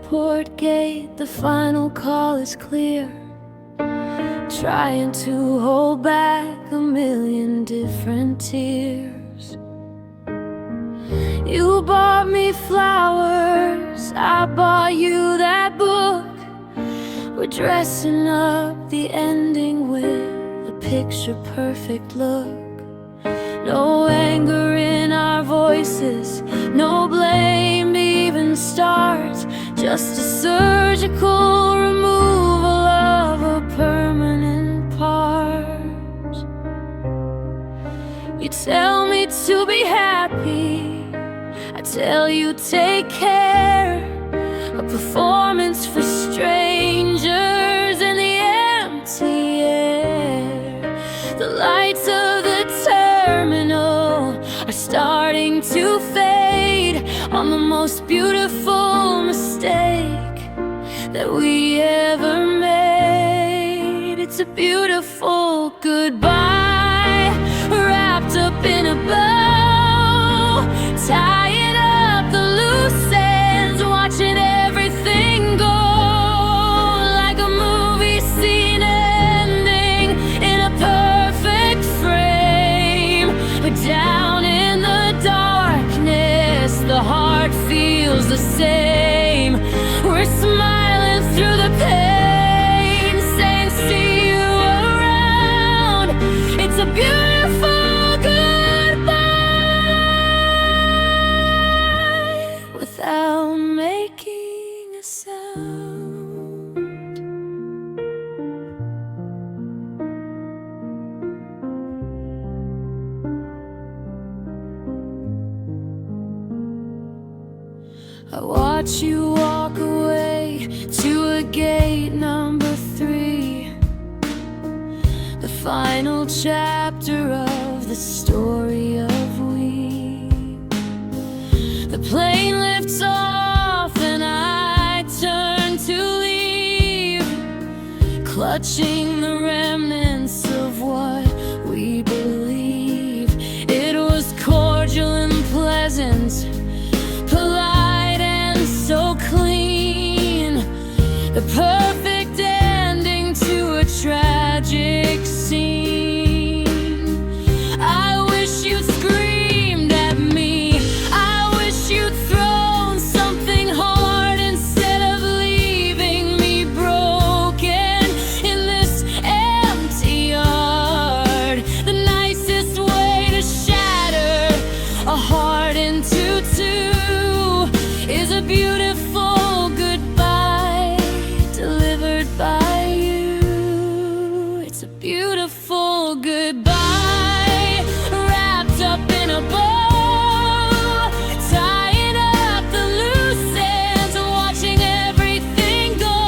airport gate, the final call is clear. Trying to hold back a million different tears. You bought me flowers, I bought you that book. We're dressing up the ending with a picture-perfect look. No anger in our voices, no blame to even start. Just a surgical removal of a permanent part. You tell me to be happy, I tell you take care. A performance for strangers in the empty air. The lights of the terminal are starting to fade on the most beautiful mistake that we ever made. It's a beautiful goodbye, wrapped up in a bow, tying up the loose ends, watching everything go like a movie scene ending in a perfect frame. But down in the darkness, the heart feels the same. We're smiling through the pain, saying see you around. It's a beautiful goodbye without making a sound. I watch you walk away to a gate number 3, the final chapter of the story of we. The plane lifts off and I turn to leave, clutching the remnants of what we believe. It was cordial and pleasant, polite and so clean, the perfect ending to a tragic scene. I wish you'd screamed at me, I wish you'd thrown something hard instead of leaving me broken in this empty yard. The nicest way to shatter a heart into two is a beautiful goodbye delivered by you. It's a beautiful goodbye, wrapped up in a bow, tying up the loose ends, watching everything go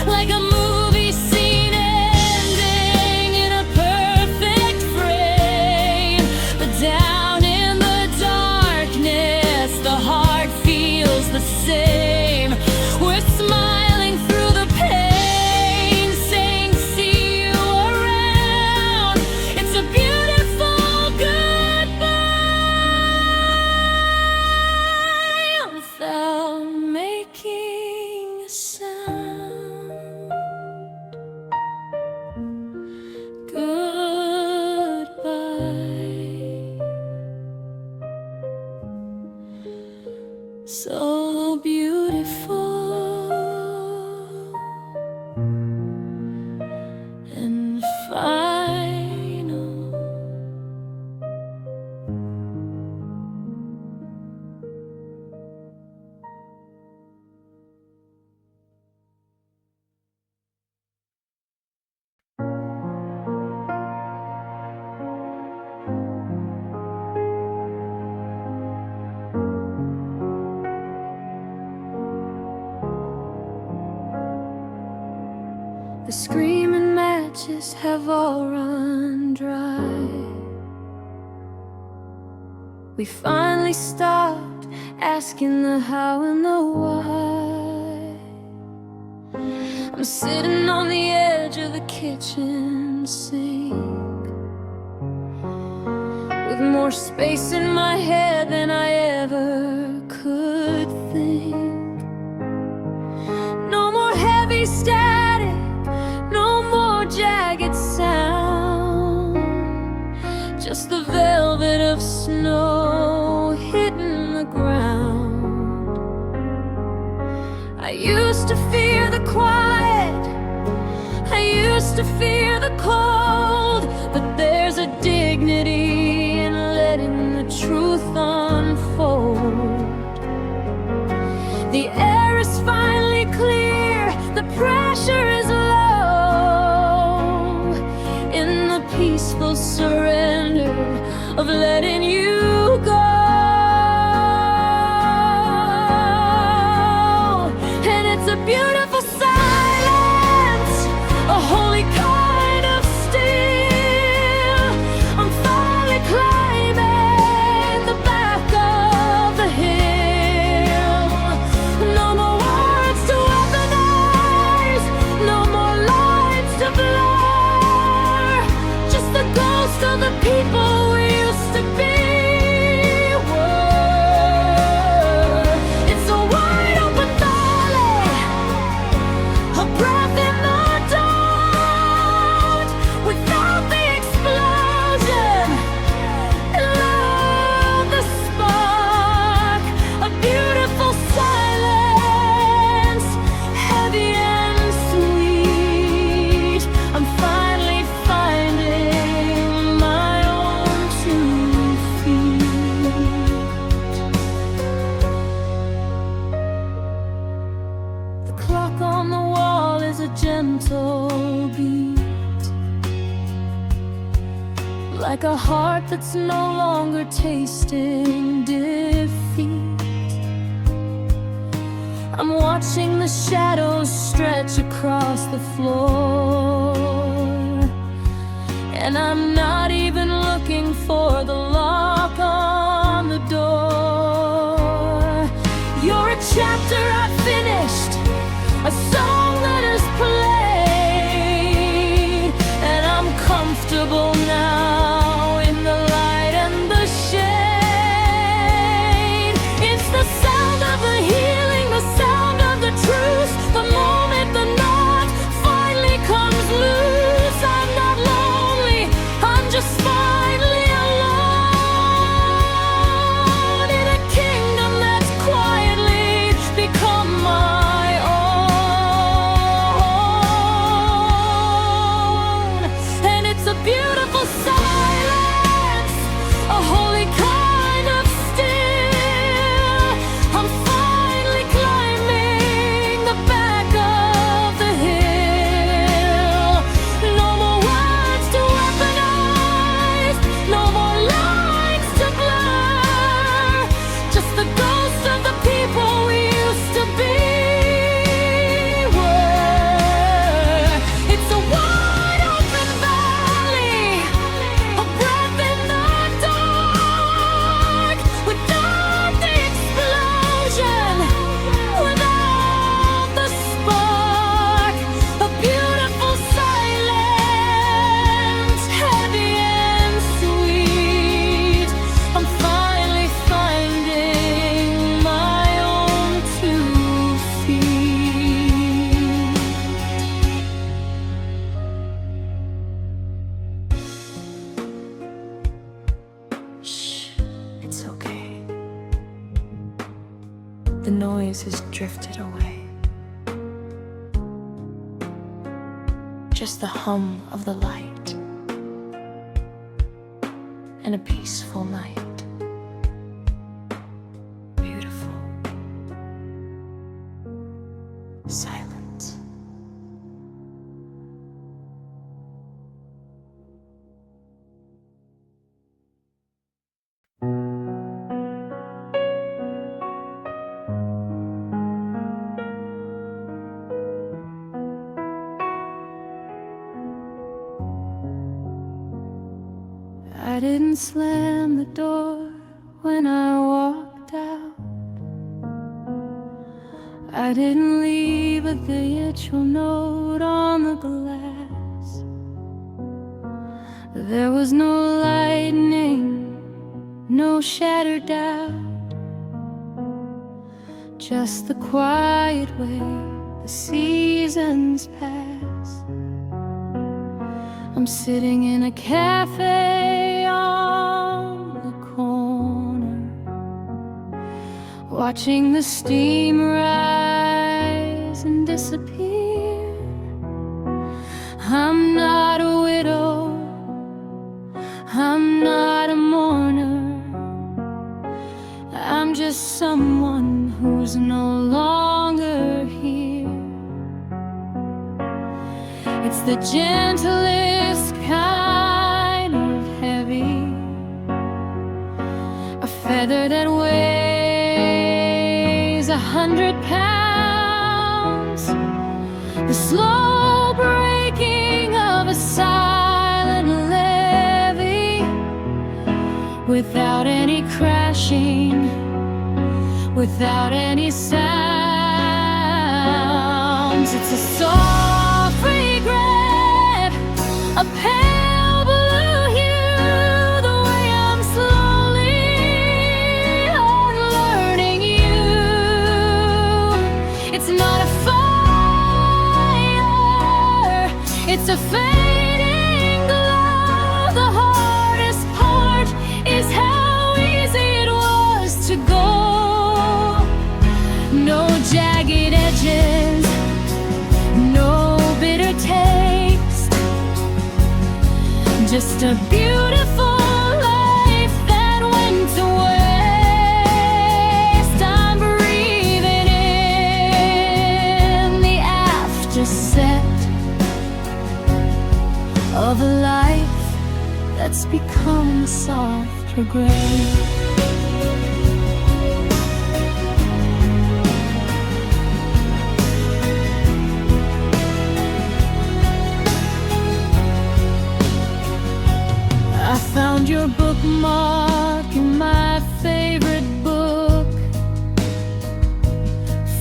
like a movie scene ending in a perfect frame. But down in the darkness, the heart feels the same. We're smiling through the pain, saying see you around. It's a beautiful goodbye without making a sound. Goodbye, so beautiful and final. The screaming matches have all run dry. We finally stopped asking the how and the why. I'm sitting on the edge of the kitchen sink, with more space in my head than I ever could think. only static, no more jagged sound, just the velvet of snow hitting the ground. I used to fear the quiet, I used to fear the cold, but there's a dignity in letting the truth unfold. The air is finally clear, the pressure is low, in the peaceful surrender of letting you go. And it's a beautiful silence, a holy kind of steel. I'm finally climbing the back of the hill. No more words to weaponize, no more lines to blur, just the ghost of the people we used to be. It's a wide open valley, a breath in the dark, without the explosion, and love the spark. A beautiful silence, heavy and sweet. I'm finally finding my own 2 feet. The clock on the wall is a gentle beat, like a heart that's no longer tasting defeat. I'm watching the shadows stretch across the floor, and I'm not even looking for the lock on the door. You're a chapter I've finished, a song that is played, and I'm comfortable now in the light and the shade. It's the sound of the healing, the sound of the truth. The moment the knot finally comes loose, I'm not lonely, I'm just finally alone in a kingdom that's quietly become my own. And it's a beautiful silence, a holy kind of still. I'm finally climbing the back of the hill. No more words to weaponize, no more lines to blur, just the ghost of the people we used to be. It's a wide open valley, a breath in the dark, without the explosion, without the spark. A beautiful silence, heavy and sweet. I'm finally finding my own 2 feet. Shh, it's okay. The noise has drifted away. Just the hum of the light and a peaceful night. Beautiful silence. I didn't slam the door when I walked out. I didn't leave a virtual note on the glass. There was no lightning, no shattered doubt, just the quiet way the seasons pass. I'm sitting in a cafe on the corner, watching the steam rise and disappear. I'm not a widow, I'm not a mourner, I'm just someone who's no longer here. It's the gentlest kind of heavy, a feather that weighs 100 pounds, the slow breaking of a silent levee, without any crashing, without any sounds. It's a soft regret, a pale blue hue, the way I'm slowly unlearning you. It's not a fire, it's a fading glow. The hardest part is how easy it was to go. No jagged edges, no bitter taste, just a beautiful life that went to waste. I'm breathing in the afterset of a life that's become a softer gray. I found your bookmark in my favorite book,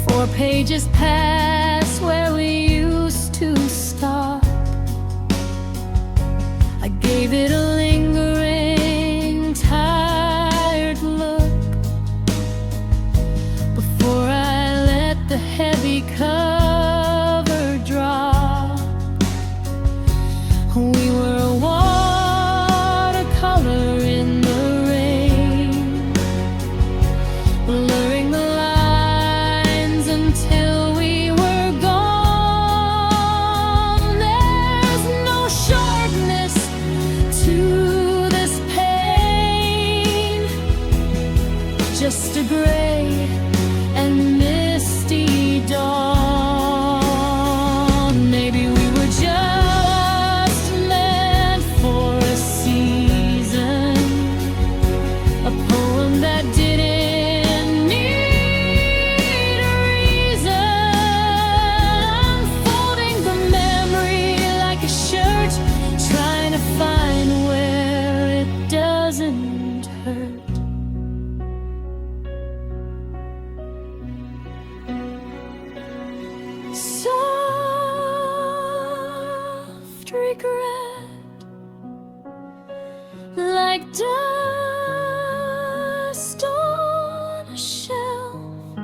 4 pages past where we used to stop. I gave it a lingering, tired look before I let the heavy cover drop. We were watercolor in the rain, blurring the lines until we were gone. There's no sharpness to this pain, just a gray and misty dawn. Maybe we were just meant for a season, a poem that didn't need a reason, unfolding the memory like a shirt, trying to find where it doesn't hurt. Soft regret, like dust on a shelf.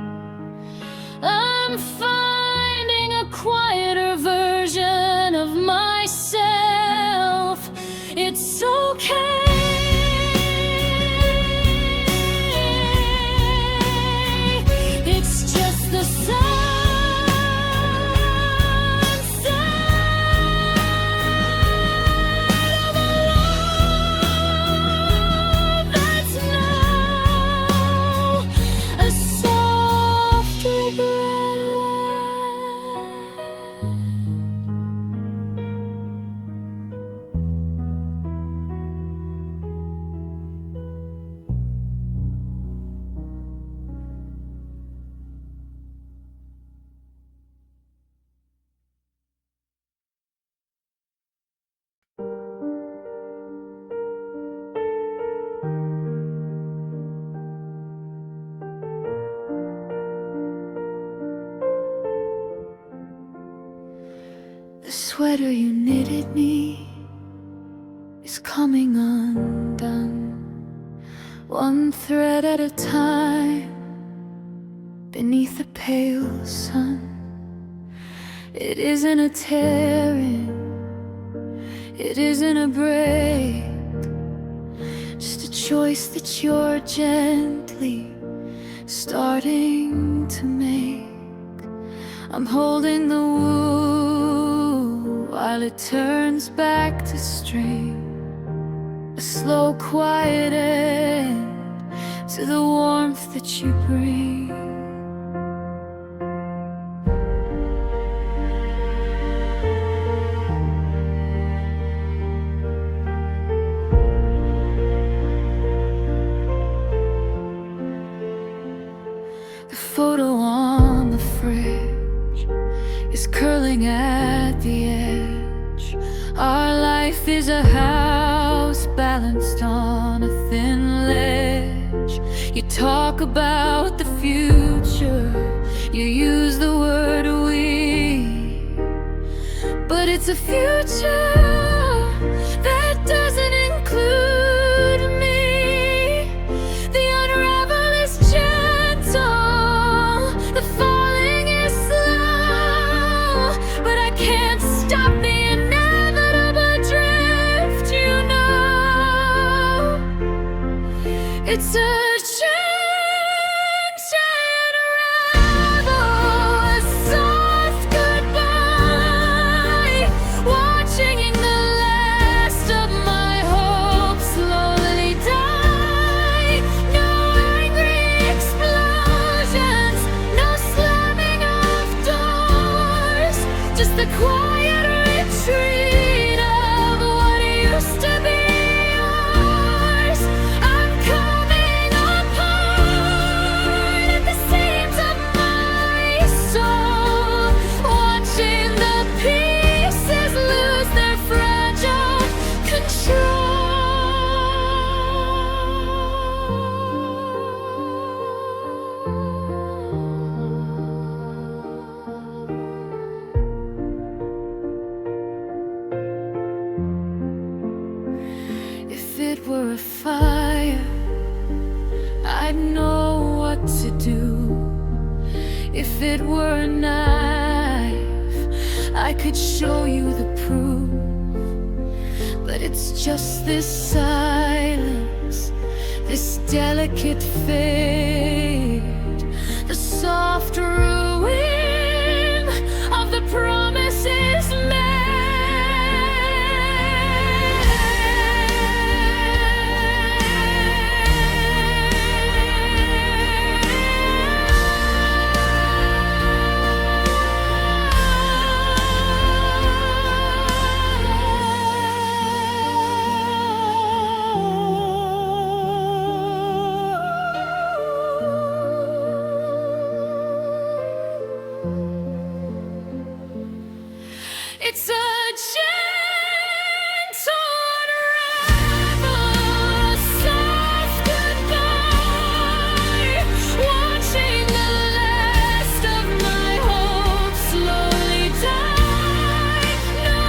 I'm finding a quieter version of myself. It's okay. It's just the sunset of a love that's now a soft regret. The sweater you knitted me is coming undone, one thread at a time, beneath the pale sun. It isn't a tearing, it isn't a break, just a choice that you're gently starting to make. I'm holding the wood while it turns back to string, a slow quiet end to the warmth that you bring. The photo on the fridge is curling at the edge. Our life is a house balanced on a thin ledge. You talk about the future, you use the word we, but it's a future that doesn't include me. The unravel is gentle, the falling is slow, but I can't stop the inevitable drift, you know. It's a the quiet retreat of what used to be yours. I'm coming apart at the seams of my soul, watching the pieces lose their fragile control. If it were a fire, I'd know what to do. If it were a knife, I could show you the proof. But it's just this silence, this delicate fade, the soft ruin of the promises made. It's a gentle unravel, a soft goodbye, watching the last of my hope slowly die. No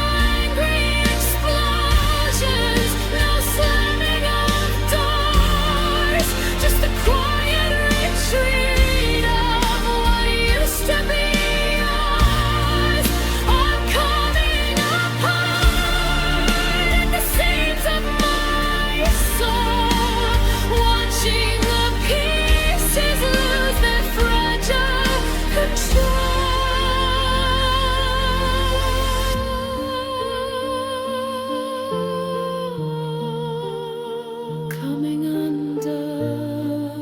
angry explosions, no slamming of doors, just a quiet retreat of what used to be yours. I'm coming apart at the seams of my soul, watching the pieces lose their fragile control. Coming undone,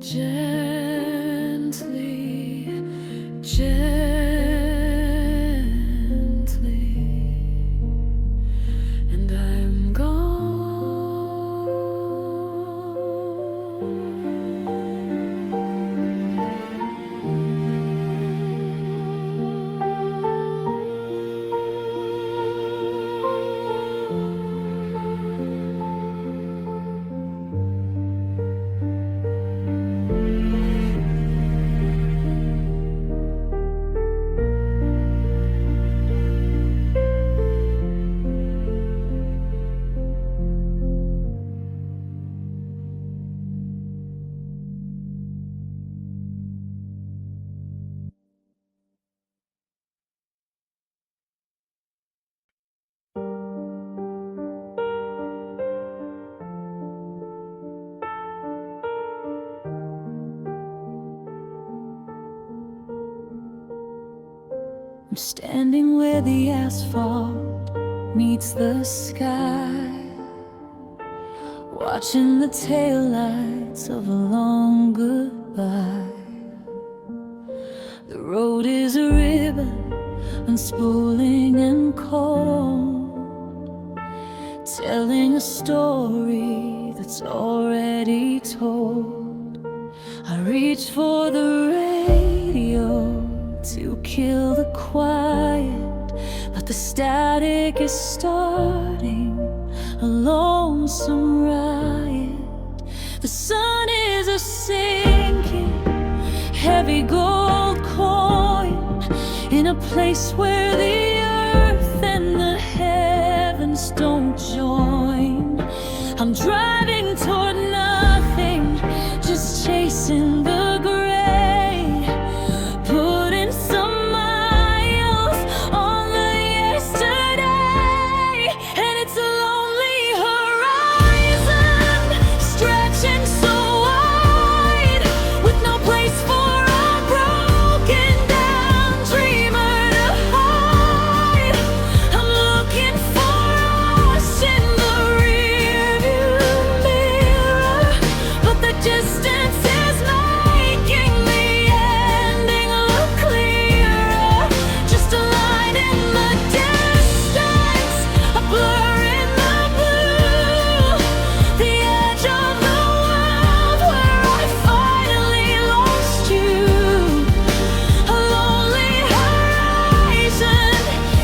gently, gently, and I'm gone. I'm standing where the asphalt meets the sky, watching the taillights of a long goodbye. The road is a ribbon, unspooling and cold, telling a story that's already told. I reach for the radio to kill the quiet, but the static is starting a lonesome riot. The sun is a sinking, heavy gold coin in a place where the earth and the heavens don't join. I'm driving toward nothing, just chasing the gray, putting some miles on the yesterday. And it's a lonely horizon, stretching so wide, with no place for a broken down dreamer to hide. I'm looking for us in the rearview mirror, but the distance is making the ending look clearer. Just a line in the distance, a blur in the blue, the edge of the world where I finally lost you. A lonely horizon,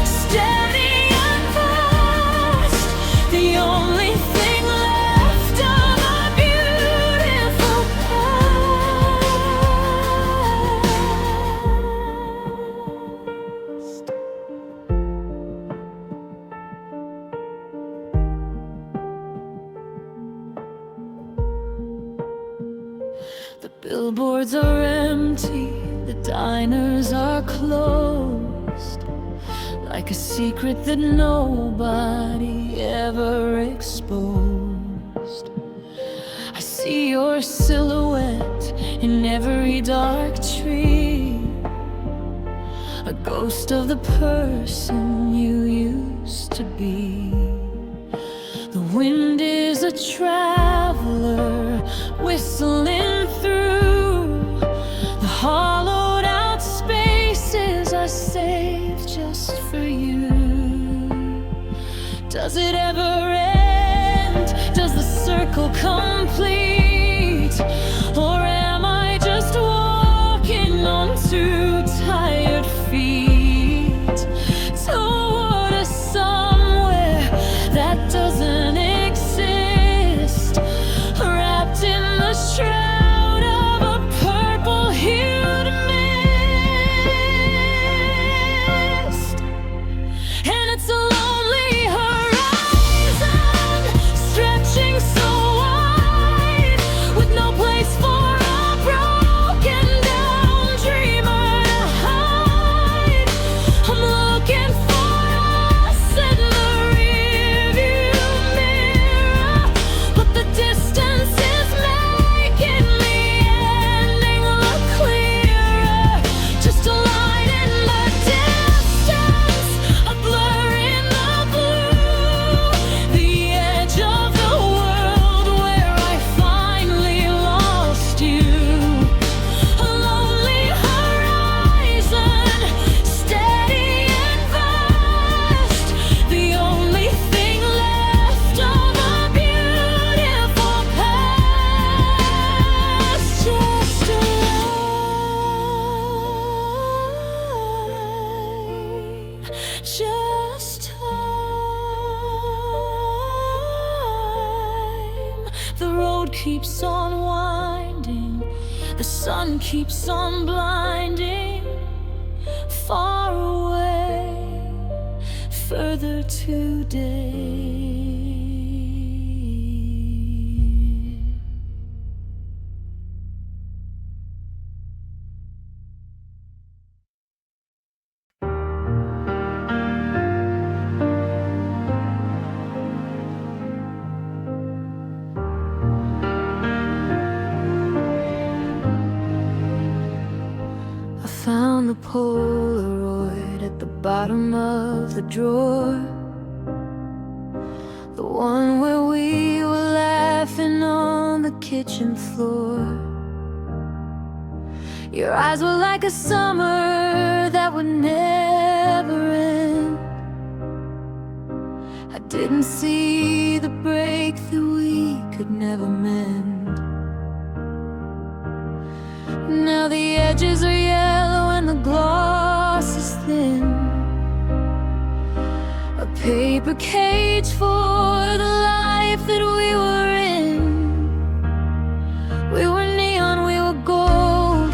steady and fast, the only thing left of a beautiful past. The billboards are empty, the diners are closed, like a secret that nobody ever exposed. I see your silhouette in every dark tree, a ghost of the person you used to be. The wind is a traveler whistling through the hollowed out spaces I saved just for you. Does it ever end? Does the circle complete? Or am I just walking on two tired feet toward a somewhere that doesn't exist, wrapped in the shroud of a purple-hued mist? And it's a lonely horizon, stretching so wide, with no place for a broken down dreamer to hide. I'm looking for us in the rearview mirror, but the distance is making the ending look clearer. Just a line in the distance, a blur in the blue, the edge of the world where I finally lost you. A lonely horizon, steady and vast, the only thing left of a beautiful past. Just a line, just time. The road keeps on winding, the sun keeps on blinding, far away, further today. found the Polaroid at the bottom of the drawer, the one where we were laughing on the kitchen floor. Your eyes were like a summer that would never end. I didn't see the break that we could never mend. Now the edges are yellow and the gloss is thin, a paper cage for the life that we were in. We were neon, we were gold,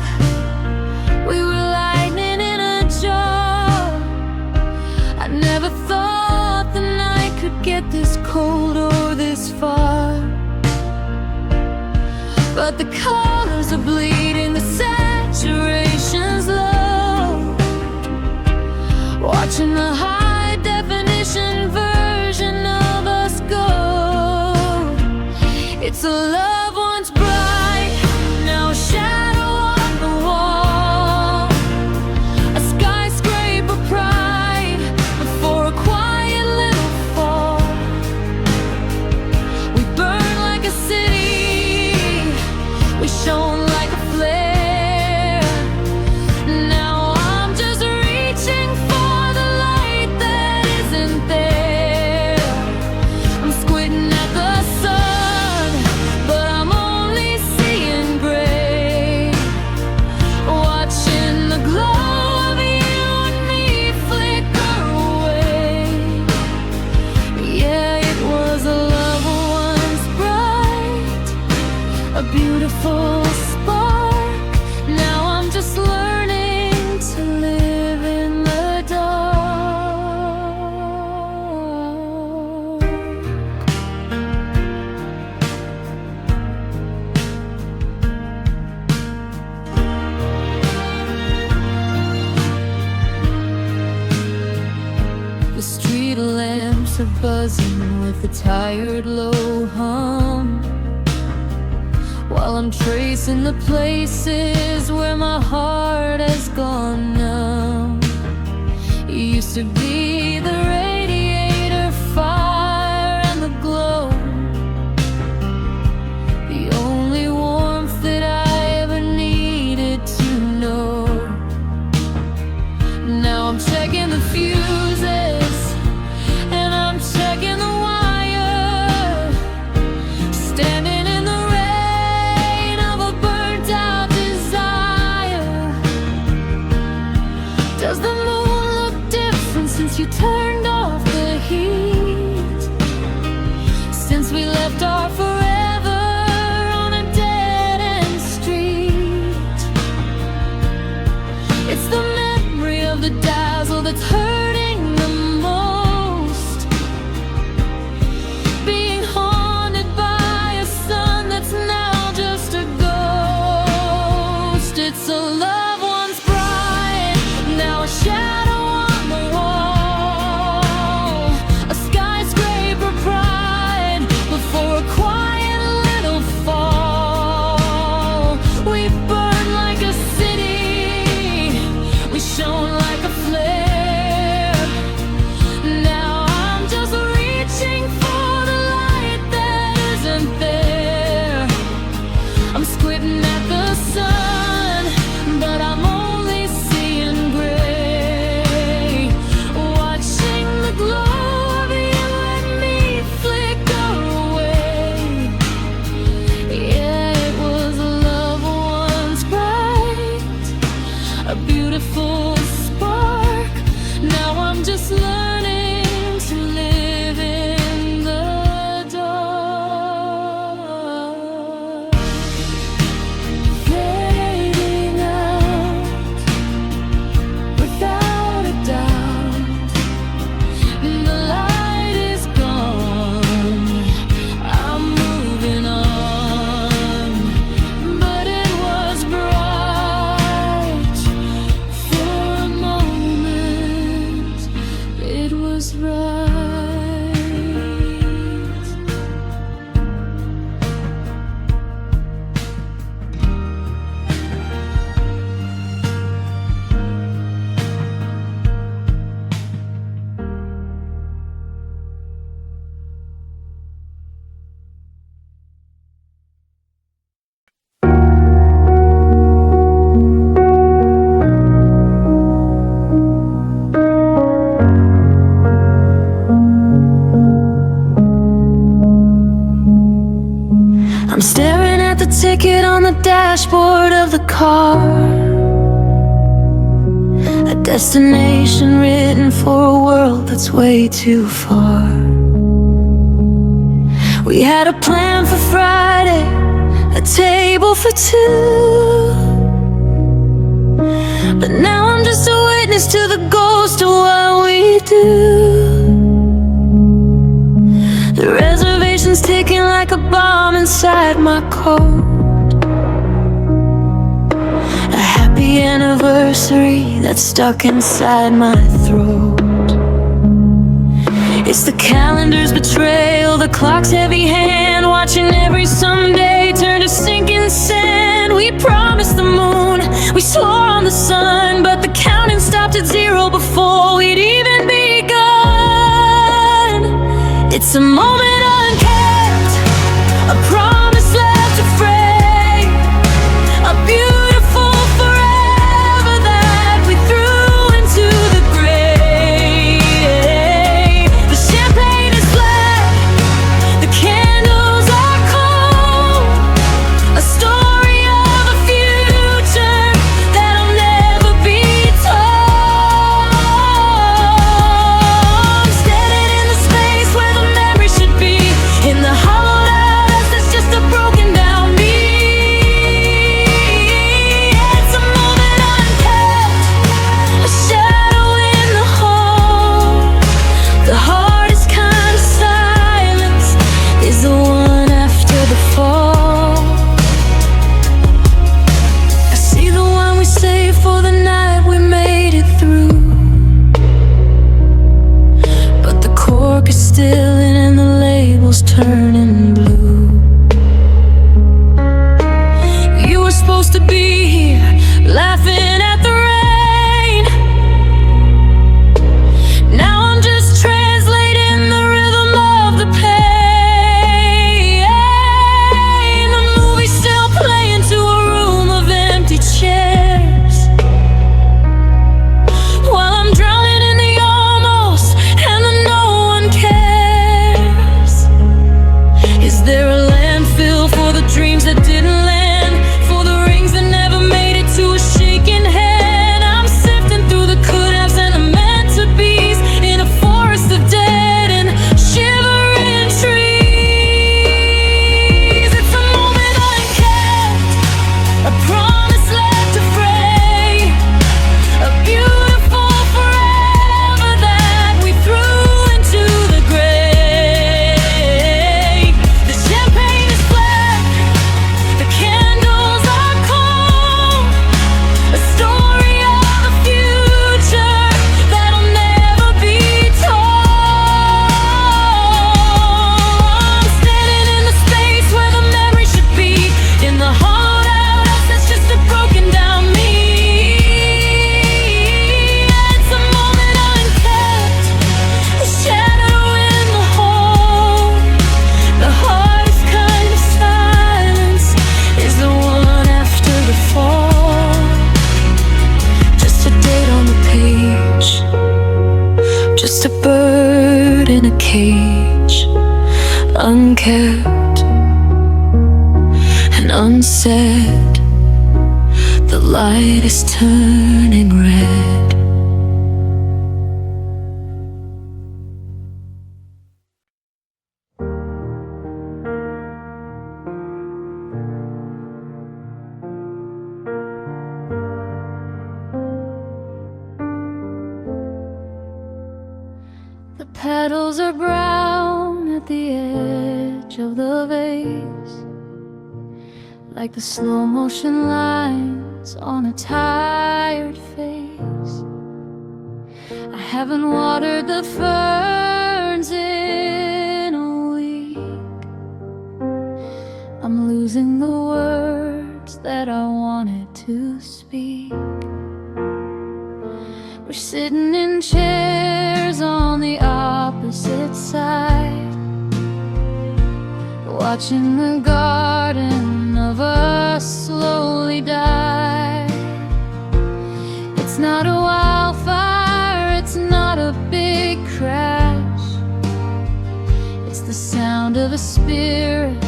we were lightning in a jar. I never thought the night could get this cold or this far. But the colors are bleeding, the saturation's low. Watching the high definition version of us go. It's a love once bright, now a shadow on the wall. A skyscraper pride before a quiet little fall. We burn like a city, we shone like a flare. Now I'm just reaching for the light that isn't there. I'm squinting at the sun, but I'm only seeing gray. Watching the glow of you and me flicker away. Yeah, it was a love once bright, a beautiful spark. Now I'm just learning to live in the dark. The street lamps are buzzing with a tired low hum, while I'm tracing the places where my heart has gone numb. You used to be the radiator fire and the glow, the only warmth that I ever needed to know. Now I'm checking the fuses and I'm checking the wire, standing in the rain of a burnt out desire. Does the moon look different since you turned off the heat? Since we left our forever on a dead-end street? It's the memory of the dazzle that's hurting the most, being haunted by a sun that's now just a ghost. It's a love once bright, now a shadow on the wall. the dashboard of the car, a destination written for a world that's way too far. We had a plan for Friday, a table for two, but now I'm just a witness to the ghost of what we do. The reservation's ticking like a bomb inside my coat. A happy anniversary that's stuck inside my throat. It's the calendar's betrayal, the clock's heavy hand, watching every someday turn to sinking sand. We promised the moon, we swore on the sun, but the counting stopped at 0 before we'd even begun. It's a moment unkept, a promise left to fray, a beautiful forever that we threw into the grave. The champagne is black, the candles are cold, a story of a future that'll never be told. I'm standing in the space where the memory should be, in the hollowed out us that's just a broken down me. It's a moment unkept, a shadow in the hole. The hardest kind of silence is the one after the fall. I see the one we saved for the night we made it through, but the cork is still in and the label's turning blue. You were supposed to be here, laughing at the rain. Now I'm just translating the rhythm of the pain. The movie's still playing to a room of empty chairs, while I'm drowning in the almost and the no one cares. Is there a landfill for the dreams that didn't land, for the rings that never made it to a shaking hand? I'm sifting through the could-haves and the meant-to-bes in a forest of dead and shivering trees. It's a moment unkept, a promise left to fray, a beautiful forever that we threw into the grave. The champagne is black, the candles are cold, a story of a future that'll never be told. I'm standing in the space where the memory should be, in the hollowed out us that's just a broken down me. It's a moment unkept, a shadow in the hole. The hardest kind of silence is the one after the fall. Just a date on the page, just a bird in a cage, unkept and unsaid. The light is turning red. The petals are brown at the edge of the vase, like the slow motion lines on a tired face. I haven't watered the ferns in a week. I'm losing the words that I wanted to speak. We're sitting in chairs on the opposite side, watching the garden of us slowly die. It's not a wildfire, it's not a big crash. It's the sound of a spirit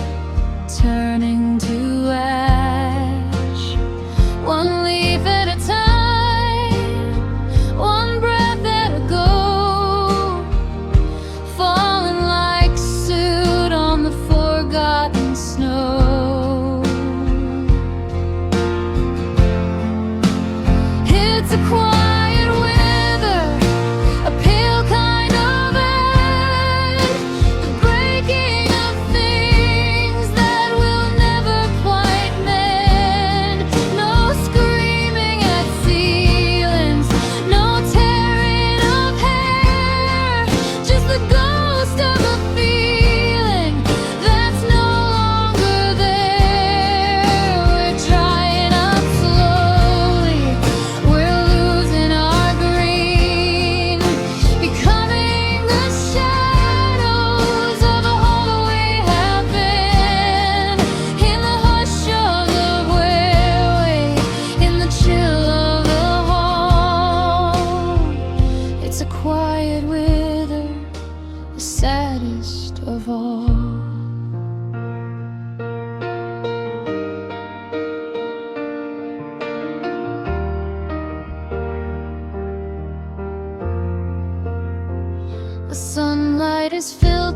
turning to ash.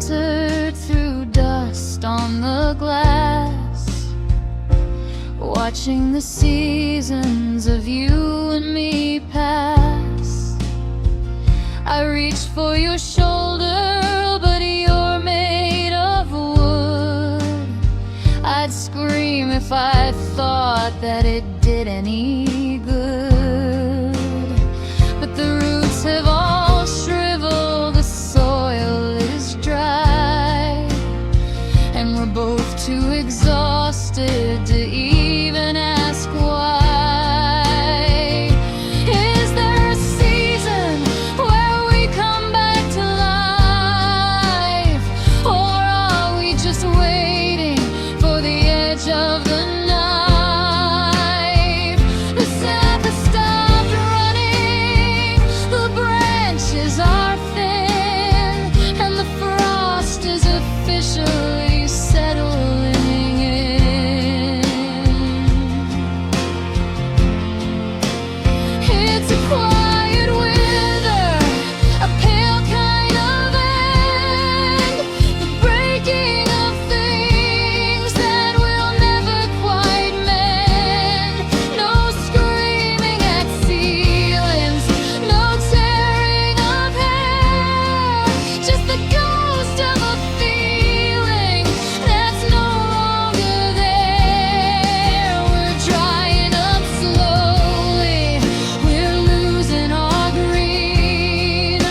filtered through dust on the glass, watching the seasons of you and me pass. I reached for your shoulder, but you're made of wood. I'd scream if I thought that it did any good. But the roots have all shriveled, the soil is dry, and we're both too exhausted to even ask why. Is there a season where we come back to life, or are we just waiting for the edge of the knife? The sap has stopped running, the branches are thin, and the frost is officially settling in. It's a quiet wither, a pale kind of end, the breaking of things that we'll never quite mend. No screaming at ceilings, no tearing of hair, just the ghost of a feeling that's no longer there. We're drying up slowly, we're losing our green,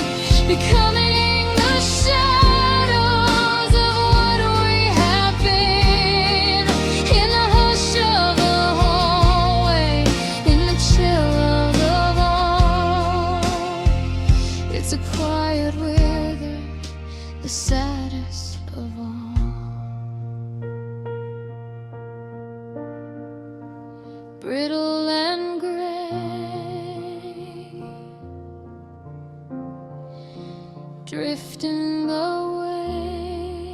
becoming the shadows of what we have been. In the hush of the hallway, in the chill of the hall, it's a quiet wither, the saddest of all. Brittle and gray, drifting away,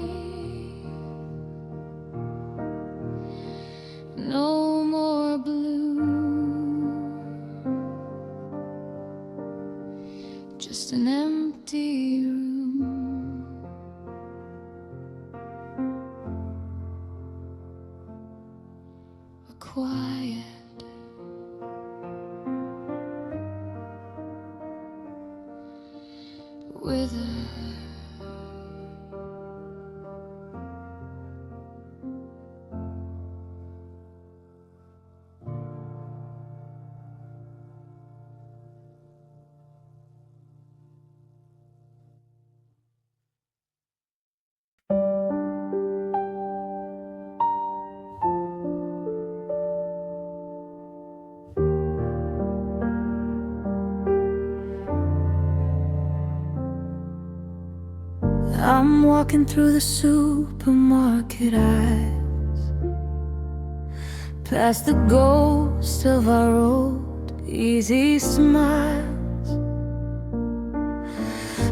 no more bloom, just an empty room. A quiet wither. I'm walking through the supermarket aisles, past the ghost of our old easy smiles.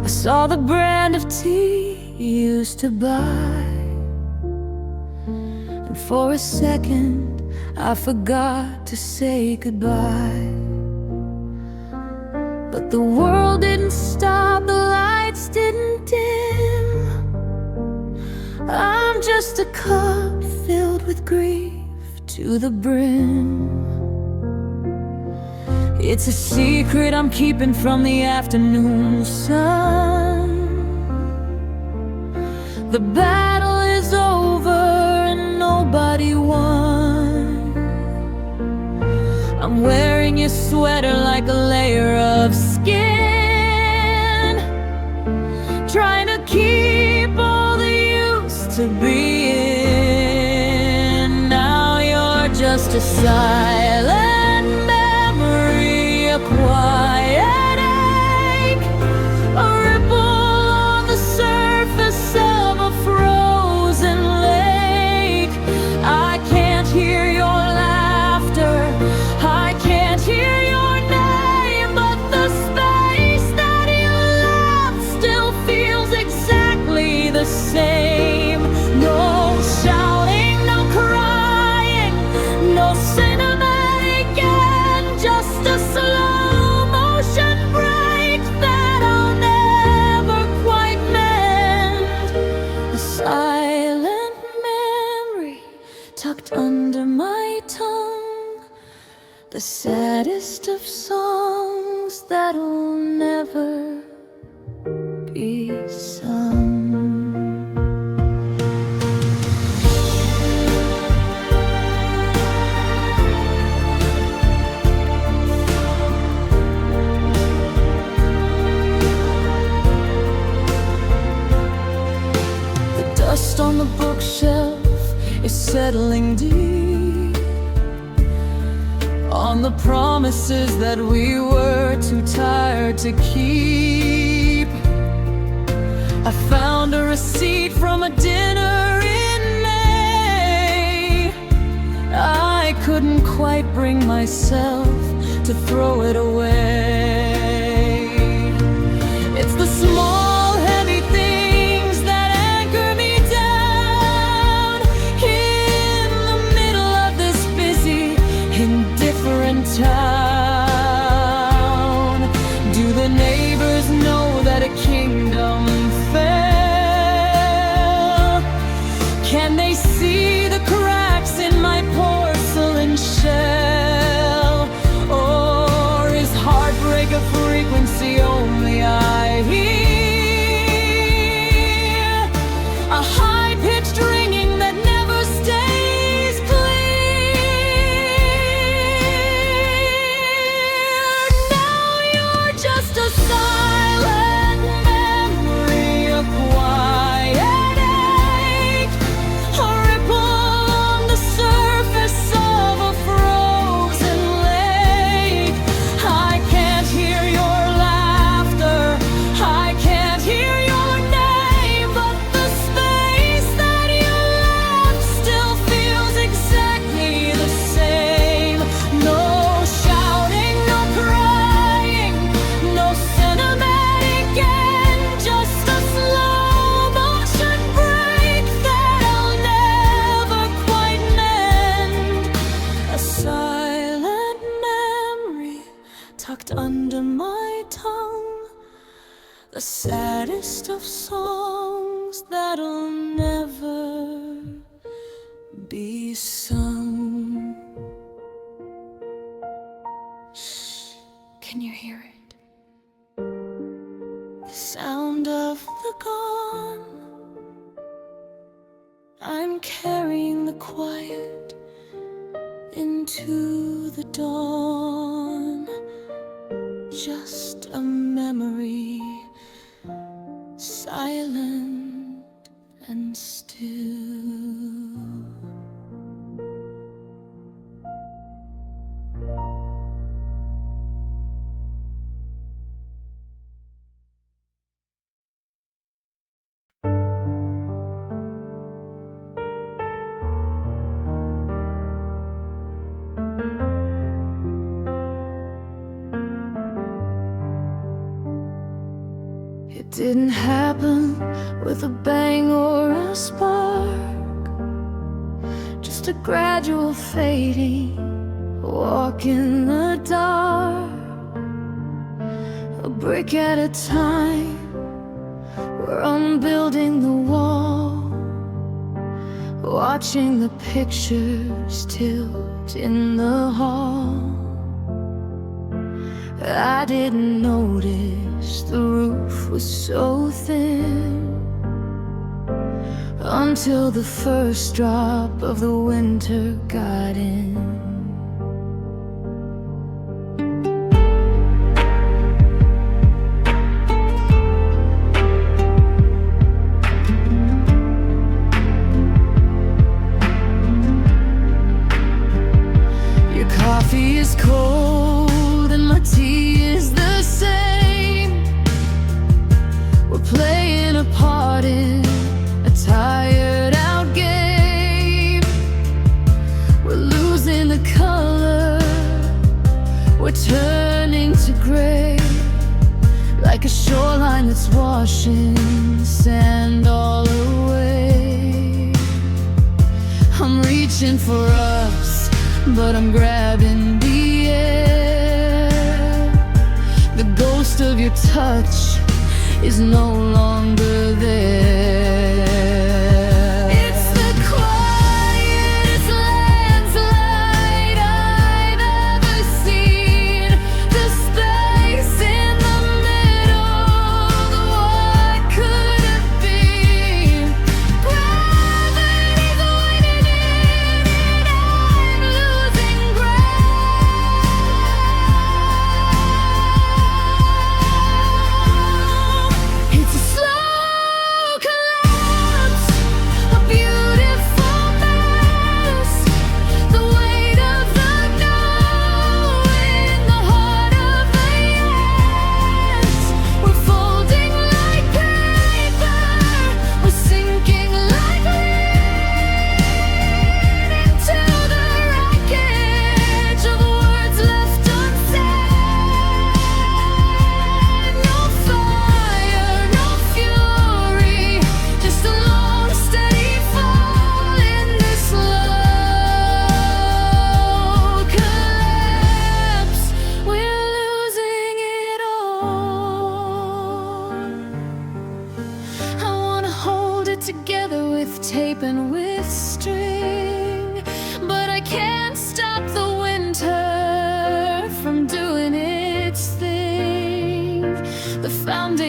I saw the brand of tea you used to buy, and for a second I forgot to say goodbye. But the world didn't stop, the lights didn't dim. I'm just a cup filled with grief to the brim. It's a secret I'm keeping from the afternoon sun. The battle is over and nobody won. I'm wearing your sweater like a layer of skin, trying to keep all the used to be in. Now you're just a silent memory, a quiet ache, a ripple on the surface of a frozen lake. I can't hear your laughter, I can't hear your name, but the space that you left still feels exactly the same. No shouting, no crying, no cinematic end, just a slow the saddest of songs that'll never be sung. The dust on the bookshelf is settling deep on the promises that we were too tired to keep. I found a receipt from a dinner in May. I couldn't quite bring myself to throw it away. It's the small, heavy things that anchor me down in the middle of this busy, indifferent town. Do the neighbors know that a kingdom fell? Can they see the cracks in my porcelain shell? Or is heartbreak a frequency only I hear? A high-pitched ringing that never stays clear. Now you're just a silent memory, a quiet ache, a ripple on the surface of a frozen lake. I can't hear your laughter, I can't hear your name, but the space that you left still feels exactly the same. No shouting, no crying, no cinematic end, just a slow motion break that I'll never quite mend. A silent memory tucked under my tongue, the saddest of songs that'll never be sung. Shh, can you hear it? The sound of the gone. I'm carrying the quiet into the dawn. Just a memory, silent and still. It didn't happen with a bang or a spark, just a gradual fading, a walk in the dark, a brick at a time. Where I'm building the wall, watching the pictures tilt in the hall. I didn't notice the roof was so thin until the first drop of the winter got in. Your coffee is cold and my tea is the same. We're playing a part in a tired out game. We're losing the color, we're turning to gray, like a shoreline that's washing sand all away. I'm reaching for us, but I'm grabbing the air. The ghost of your touch is no longer there. It's the quietest landslide I've ever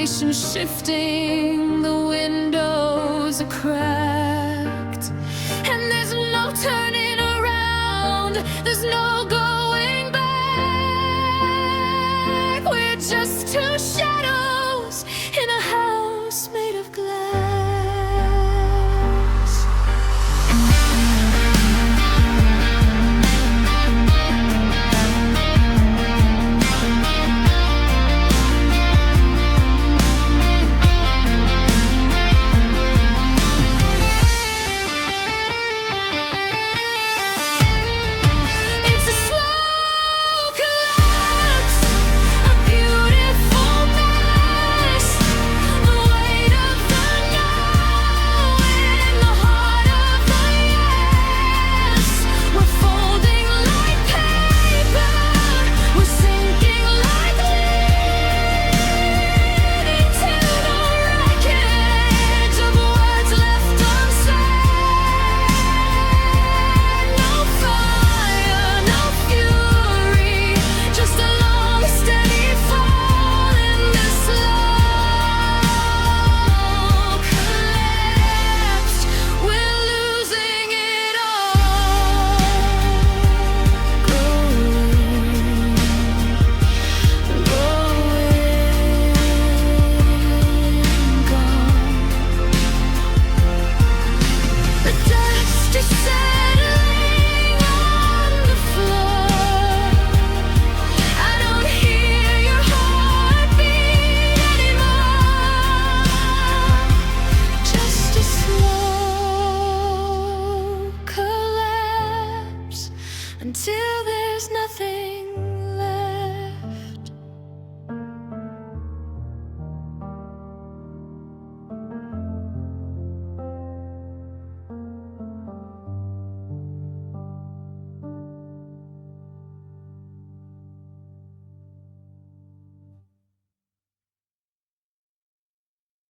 foundation shifting, the windows are cracked, and there's no turning around, there's no going back. We're just two shadows in a house made of glass. Until there's nothing